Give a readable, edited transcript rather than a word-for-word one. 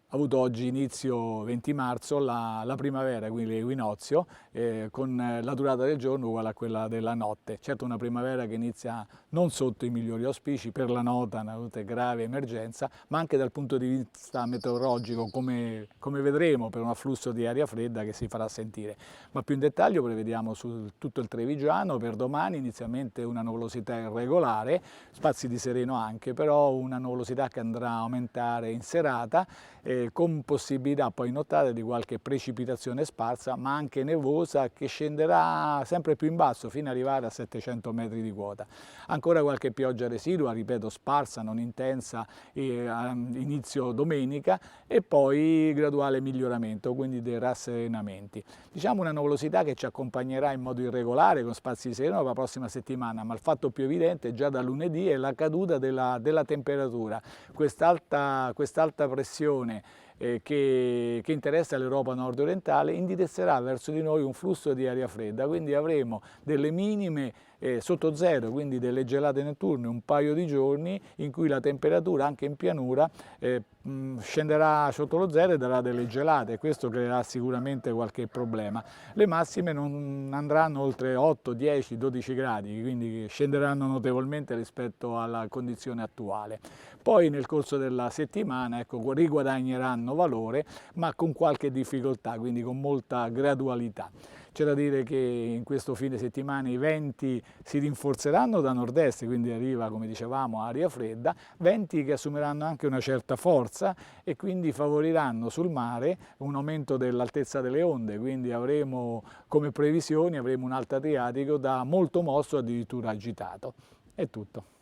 Ha avuto oggi inizio 20 marzo la primavera, quindi l'equinozio, con la durata del giorno uguale a quella della notte. Certo, una primavera che inizia non sotto i migliori auspici per la nota, una grave emergenza, ma anche dal punto di vista meteorologico, come vedremo, per un afflusso di aria fredda che si farà sentire. Ma più in dettaglio prevediamo su tutto il Trevigiano per domani inizialmente una nuvolosità irregolare, spazi di sereno anche, però una nuvolosità che andrà a aumentare in serata, con possibilità poi in nottata di qualche precipitazione sparsa, ma anche nevosa, che scenderà sempre più in basso fino ad arrivare a 700 metri di quota. Ancora qualche pioggia residua, ripeto, sparsa, non intensa, a inizio domenica, e poi graduale miglioramento, quindi dei rasserenamenti. Diciamo una nuvolosità che ci accompagnerà in modo irregolare con spazi di sereno la prossima settimana, ma il fatto più evidente già da lunedì è la caduta della temperatura. Quest'alta pressione che interessa l'Europa nord-orientale indirizzerà verso di noi un flusso di aria fredda, quindi avremo delle minime sotto zero, quindi delle gelate notturne un paio di giorni in cui la temperatura anche in pianura scenderà sotto lo zero e darà delle gelate, questo creerà sicuramente qualche problema. Le massime non andranno oltre 8, 10, 12 gradi, quindi scenderanno notevolmente rispetto alla condizione attuale. Poi nel corso della settimana, ecco, riguadagneranno valore, ma con qualche difficoltà, quindi con molta gradualità. C'è da dire che in questo fine settimana i venti si rinforzeranno da nord-est, quindi arriva, come dicevamo, aria fredda, venti che assumeranno anche una certa forza e quindi favoriranno sul mare un aumento dell'altezza delle onde, quindi avremo come previsioni un alto adriatico da molto mosso addirittura agitato. È tutto.